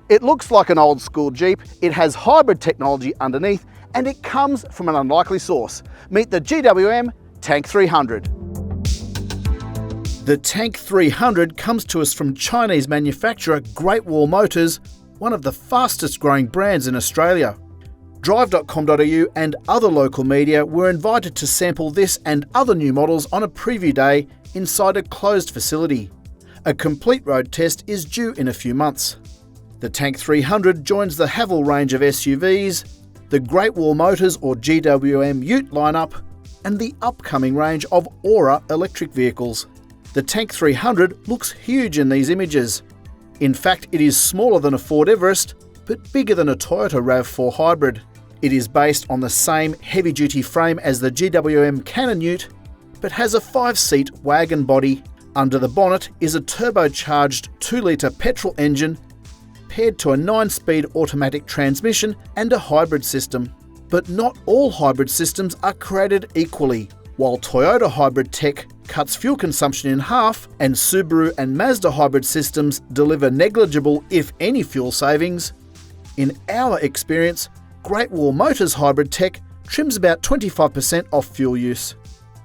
It looks like an old school Jeep, it has hybrid technology underneath, and it comes from an unlikely source. Meet the GWM Tank 300. The Tank 300 comes to us from Chinese manufacturer Great Wall Motors, one of the fastest growing brands in Australia. Drive.com.au and other local media were invited to sample this and other new models on a preview day inside a closed facility. A complete road test is due in a few months. The Tank 300 joins the Haval range of SUVs, the Great Wall Motors or GWM Ute lineup, and the upcoming range of Aura electric vehicles. The Tank 300 looks huge in these images. In fact, it is smaller than a Ford Everest, but bigger than a Toyota RAV4 hybrid. It is based on the same heavy-duty frame as the GWM Cannon Ute, but has a 5-seat wagon body. Under the bonnet is a turbocharged 2-litre petrol engine paired to a 9-speed automatic transmission and a hybrid system. But not all hybrid systems are created equally. While Toyota hybrid tech cuts fuel consumption in half and Subaru and Mazda hybrid systems deliver negligible, if any, fuel savings, in our experience, Great Wall Motors hybrid tech trims about 25% off fuel use.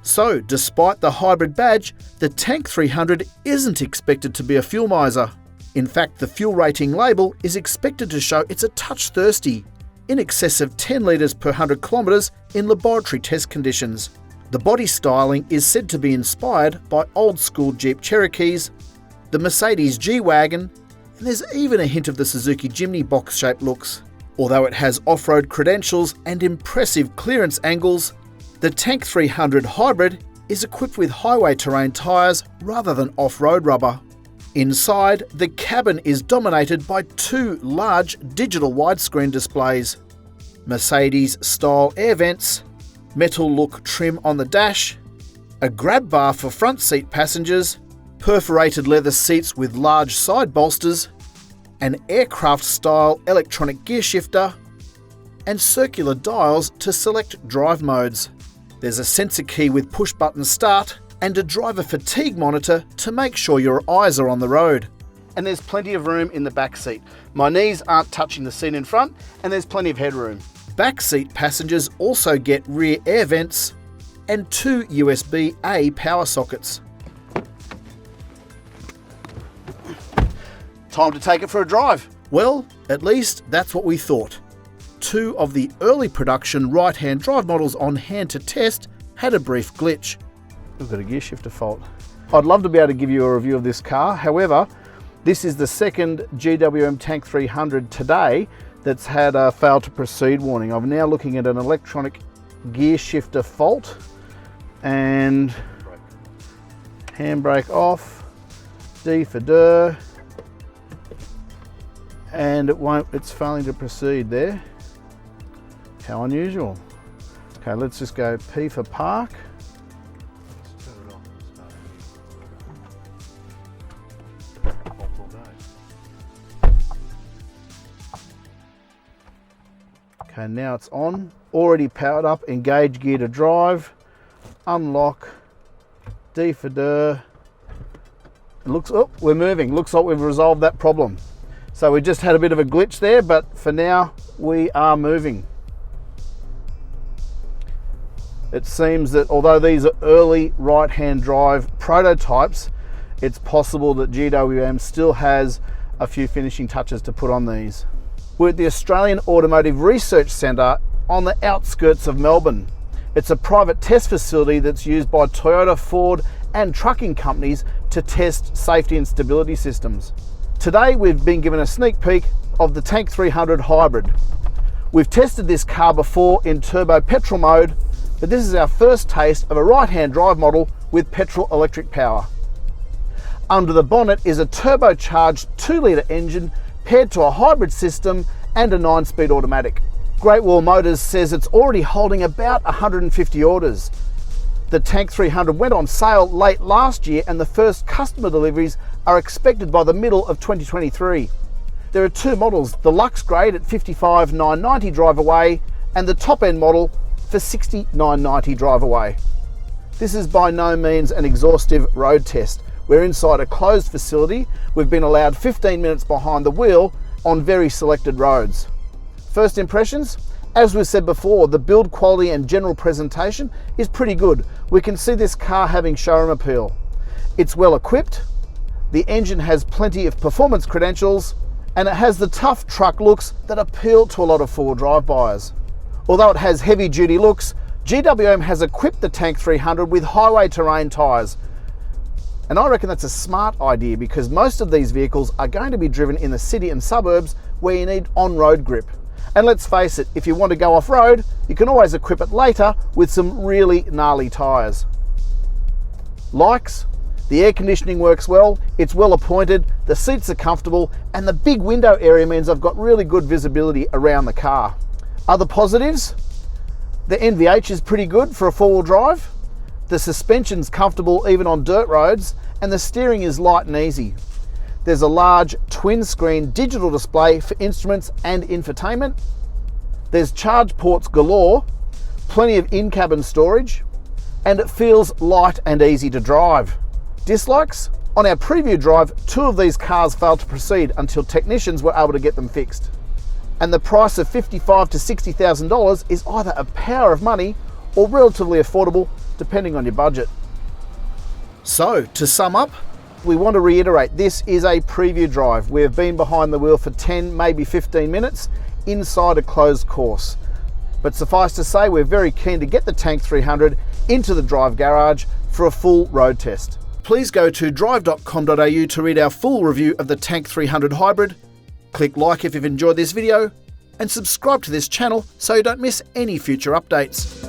So, despite the hybrid badge, the Tank 300 isn't expected to be a fuel miser. In fact, the fuel rating label is expected to show it's a touch thirsty, in excess of 10 litres per 100 kilometres in laboratory test conditions. The body styling is said to be inspired by old-school Jeep Cherokees, the Mercedes G-Wagon, and there's even a hint of the Suzuki Jimny box-shaped looks. Although it has off-road credentials and impressive clearance angles, the Tank 300 Hybrid is equipped with highway terrain tyres rather than off-road rubber. Inside, the cabin is dominated by 2 large digital widescreen displays, Mercedes-style air vents, metal look trim on the dash, a grab bar for front seat passengers, perforated leather seats with large side bolsters, an aircraft-style electronic gear shifter, and circular dials to select drive modes. There's a sensor key with push-button start and a driver fatigue monitor to make sure your eyes are on the road. And there's plenty of room in the back seat. My knees aren't touching the seat in front, and there's plenty of headroom. Back seat passengers also get rear air vents and 2 USB-A power sockets. Time to take it for a drive. Well, at least that's what we thought. 2 of the early production right-hand drive models on hand to test had a brief glitch. We've got a gear shifter fault. I'd love to be able to give you a review of this car. However, this is the second GWM Tank 300 today that's had a fail to proceed warning. I'm now looking at an electronic gear shifter fault and handbrake off, D for dir, and it's failing to proceed there. How unusual. Okay, let's just go P for park. Okay, now it's on. Already powered up, engage gear to drive, unlock, D for dir. It looks, oh, we're moving. Looks like we've resolved that problem. So we just had a bit of a glitch there, but for now we are moving. It seems that although these are early right-hand drive prototypes, it's possible that GWM still has a few finishing touches to put on these. We're at the Australian Automotive Research Centre on the outskirts of Melbourne. It's a private test facility that's used by Toyota, Ford and trucking companies to test safety and stability systems. Today we've been given a sneak peek of the Tank 300 Hybrid. We've tested this car before in turbo petrol mode, but this is our first taste of a right-hand drive model with petrol electric power. Under the bonnet is a turbocharged 2-litre engine paired to a hybrid system and a 9-speed automatic. Great Wall Motors says it's already holding about 150 orders. The Tank 300 went on sale late last year and the first customer deliveries are expected by the middle of 2023. There are 2 models, the Luxe grade at $55,990 drive away and the top end model for $60,990 drive away. This is by no means an exhaustive road test. We're inside a closed facility. We've been allowed 15 minutes behind the wheel on very selected roads. First impressions? As we've said before, the build quality and general presentation is pretty good. We can see this car having showroom appeal. It's well equipped, the engine has plenty of performance credentials, and it has the tough truck looks that appeal to a lot of four-wheel drive buyers. Although it has heavy duty looks, GWM has equipped the Tank 300 with highway terrain tyres. And I reckon that's a smart idea because most of these vehicles are going to be driven in the city and suburbs where you need on-road grip. And let's face it, if you want to go off-road, you can always equip it later with some really gnarly tyres. Likes? The air conditioning works well, it's well appointed, the seats are comfortable, and the big window area means I've got really good visibility around the car. Other positives? The NVH is pretty good for a four-wheel drive, the suspension's comfortable even on dirt roads, and the steering is light and easy. There's a large twin-screen digital display for instruments and infotainment. There's charge ports galore, plenty of in-cabin storage, and it feels light and easy to drive. Dislikes? On our preview drive, 2 of these cars failed to proceed until technicians were able to get them fixed. And the price of $55,000 to $60,000 is either a power of money or relatively affordable, depending on your budget. So, to sum up, we want to reiterate, this is a preview drive. We've been behind the wheel for 10, maybe 15 minutes inside a closed course. But suffice to say, we're very keen to get the Tank 300 into the Drive garage for a full road test. Please go to Drive.com.au to read our full review of the Tank 300 Hybrid. Click like if you've enjoyed this video and subscribe to this channel so you don't miss any future updates.